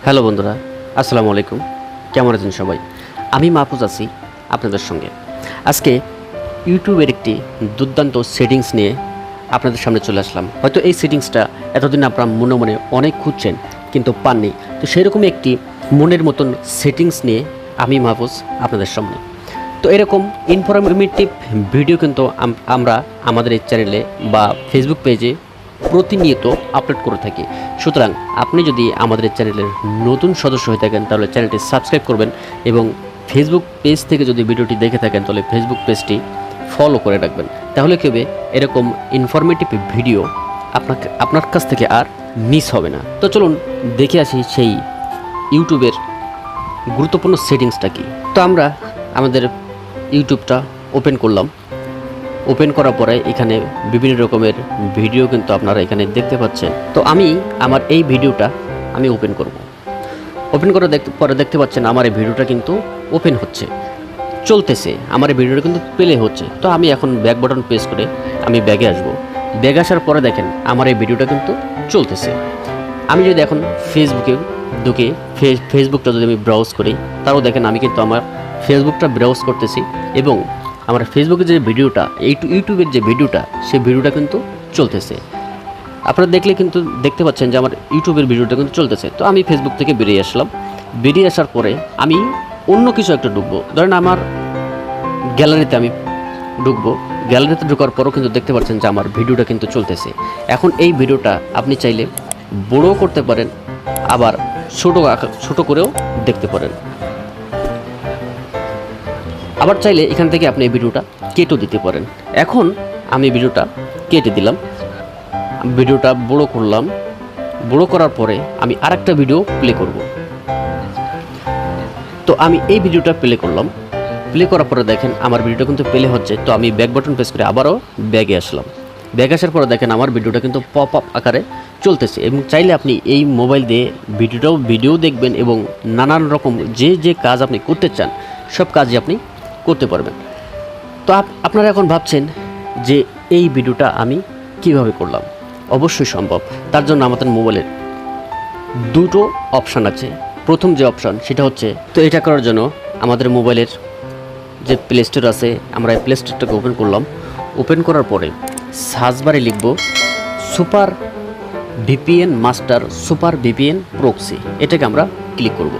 Hello বন্ধুরা, আসসালামু আলাইকুম। কেমন আছেন সবাই? আমি মাহফুজ আছি আপনাদের সঙ্গে। আজকে ইউটিউবের একটি দুর্দান্ত সেটিংস নিয়ে আপনাদের সামনে চলে আসলাম। হয়তো এই সেটিংসটা এতদিন আপনারা মনে মনে অনেক খুঁজছেন কিন্তু পাননি। তো সেরকমই একটি মনের মতন সেটিংস নিয়ে আমি মাহফুজ আপনাদের সামনে। তো এরকম ইনফরমেটিভ ভিডিও কিন্তু আমরা আমাদের এই চ্যানেলে বা ফেসবুক পেজে প্রতিনিয়ত আপলোড করে থাকি। সুতরাং আপনি যদি আমাদের চ্যানেলের নতুন সদস্য হয়ে থাকেন তাহলে চ্যানেলটি সাবস্ক্রাইব করবেন এবং ফেসবুক পেজ থেকে যদি ভিডিওটি দেখে থাকেন তাহলে ফেসবুক পেজটি ফলো করে রাখবেন। তাহলে কি হবে, এরকম ইনফরমেটিভ ভিডিও আপনার কাছ থেকে আর মিস হবে না। তো চলুন দেখে আসি সেই ইউটিউবের গুরুত্বপূর্ণ সেটিংসটা কি। তো আমরা আমাদের ইউটিউবটা ওপেন করলাম। ওপেন করার পরে এখানে বিভিন্ন রকমের ভিডিও কিন্তু আপনারা এখানে দেখতে পাচ্ছেন। তো আমি আমার এই ভিডিওটা আমি ওপেন করব। ওপেন করে পরে দেখতে পাচ্ছেন আমার এই ভিডিওটা কিন্তু ওপেন হচ্ছে, চলতেছে। আমার এই ভিডিওটা কিন্তু প্লে হচ্ছে। তো আমি এখন ব্যাক বাটন প্রেস করে আমি ব্যাগে আসব। ব্যাগে আসার পরে দেখেন আমার এই ভিডিওটা কিন্তু চলতেছে। আমি যদি এখন ফেসবুকে ঢুকে ফেসবুকটা যদি আমি ব্রাউজ করি, তাও দেখেন আমি কিন্তু আমার ফেসবুকটা ব্রাউজ করতেছি এবং আমার ফেসবুকের যে ভিডিওটা, ইউটিউবের যে ভিডিওটা, সেই ভিডিওটা কিন্তু চলতেছে। আপনারা দেখলে কিন্তু দেখতে পাচ্ছেন যে আমার ইউটিউবের ভিডিওটা কিন্তু চলতেছে। তো আমি ফেসবুক থেকে বেরিয়ে আসলাম। বেরিয়ে আসার পরে আমি অন্য কিছু একটা ঢুকবো। ধরেন আমার গ্যালারিতে আমি ঢুকবো। গ্যালারিতে ঢোকার পরও কিন্তু দেখতে পাচ্ছেন যে আমার ভিডিওটা কিন্তু চলতেছে। এখন এই ভিডিওটা আপনি চাইলে বড়ও করতে পারেন, আবার ছোট করেও দেখতে পারেন। আবার চাইলে এখান থেকে আপনি এই ভিডিওটা কেটেও দিতে পারেন। এখন আমি ভিডিওটা কেটে দিলাম, ভিডিওটা বড় করলাম। বড় করার পরে আমি আরেকটা ভিডিও প্লে করব। তো আমি এই ভিডিওটা প্লে করলাম। প্লে করার পরে দেখেন আমার ভিডিওটা কিন্তু প্লে হচ্ছে। তো আমি ব্যাক বাটন প্রেস করে আবারও ব্যাগে আসলাম। ব্যাগে আসার পরে দেখেন আমার ভিডিওটা কিন্তু পপ আপ আকারে চলতেছে এবং চাইলে আপনি এই মোবাইল দিয়ে ভিডিও দেখবেন এবং নানান রকম যে কাজ আপনি করতে চান সব কাজই আপনি করতে পারবেন। তো আপনারা এখন ভাবছেন যে এই ভিডিওটা আমি কিভাবে করলাম। অবশ্যই সম্ভব। তার জন্য আমাদের মোবাইলের দুটো অপশান আছে। প্রথম যে অপশান সেটা হচ্ছে, তো এটা করার জন্য আমাদের মোবাইলের যে প্লে স্টোর আছে, আমরা এই প্লে স্টোরটাকে ওপেন করলাম। ওপেন করার পরে সার্চ বারে লিখব super VPN master super VPN proxy. এটাকে আমরা ক্লিক করব।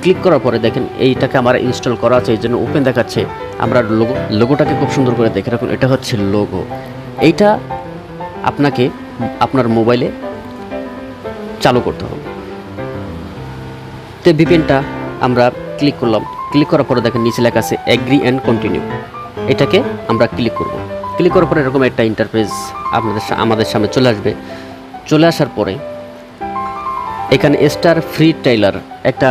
ক্লিক করার পরে দেখেন এইটাকে আমার ইনস্টল করা আছে, এই জন্য ওপেন দেখাচ্ছে। আমরা লোগোটাকে খুব সুন্দর করে দেখে রাখুন, এটা হচ্ছে লোগো। এইটা আপনাকে আপনার মোবাইলে চালু করতে হবে। তো ভিপিএনটা আমরা ক্লিক করলাম। ক্লিক করার পরে দেখেন নিচে লেখা আছে এগ্রি অ্যান্ড কন্টিনিউ। এটাকে আমরা ক্লিক করব। ক্লিক করার পরে এরকম একটা ইন্টারফেস আমাদের সামনে চলে আসবে। চলে আসার পরে এখানে স্টার ফ্রি ট্রেইলার একটা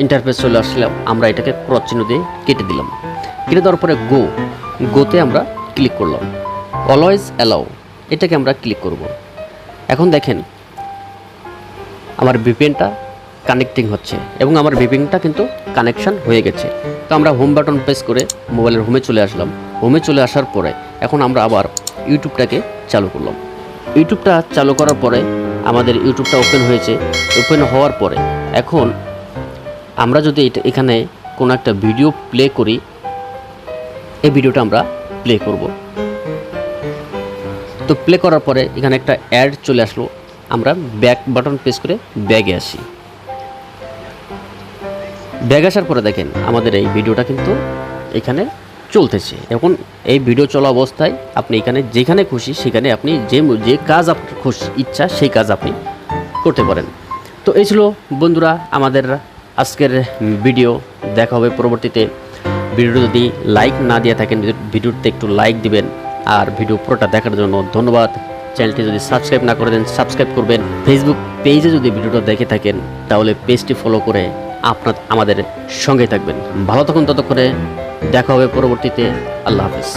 ইন্টারফেস চলে আসলাম। আমরা এটাকে ক্রস চিহ্ন দিয়ে কেটে দিলাম। কেটে দেওয়ার পরে গোতে আমরা ক্লিক করলাম। অলওয়েজ অ্যালাউ এটাকে আমরা ক্লিক করব। এখন দেখেন আমার ভিপিএনটা কানেক্টিং হচ্ছে এবং আমার ভিপিএনটা কিন্তু কানেকশান হয়ে গেছে। তো আমরা হোম বাটন প্রেস করে মোবাইলের হোমে চলে আসলাম। হোমে চলে আসার পরে এখন আমরা আবার ইউটিউবটাকে চালু করলাম। ইউটিউবটা চালু করার পরে আমাদের ইউটিউবটা ওপেন হয়েছে। ওপেন হওয়ার পরে এখন আমরা যদি এখানে কোনো একটা ভিডিও প্লে করি, এই ভিডিওটা আমরা প্লে করব। তো প্লে করার পরে এখানে একটা অ্যাড চলে আসলো। আমরা ব্যাক বাটন প্রেস করে ব্যাগে আসি। ব্যাগ আসার পরে দেখেন আমাদের এই ভিডিওটা কিন্তু এখানে চলতেছে। এখন এই ভিডিও চলা অবস্থায় আপনি এখানে যেখানে খুশি সেখানে আপনি যে কাজ আপনার খুশি ইচ্ছা সেই কাজ আপনি করতে পারেন। তো এই ছিল বন্ধুরা আমাদের আজকের ভিডিও। দেখা হবে পরবর্তীতে। ভিডিও যদি লাইক না দিয়ে থাকেন ভিডিওতে একটু লাইক দিবেন। আর ভিডিও পুরোটা দেখার জন্য ধন্যবাদ। চ্যানেলটি যদি সাবস্ক্রাইব না করে দেন সাবস্ক্রাইব করবেন। ফেসবুক পেজে যদি ভিডিওটা দেখে থাকেন তাহলে পেজটি ফলো করে আমাদের সঙ্গে থাকবেন। ভালো থাকুন। ততক্ষণে দেখা হবে পরবর্তীতে। আল্লাহ হাফেজ।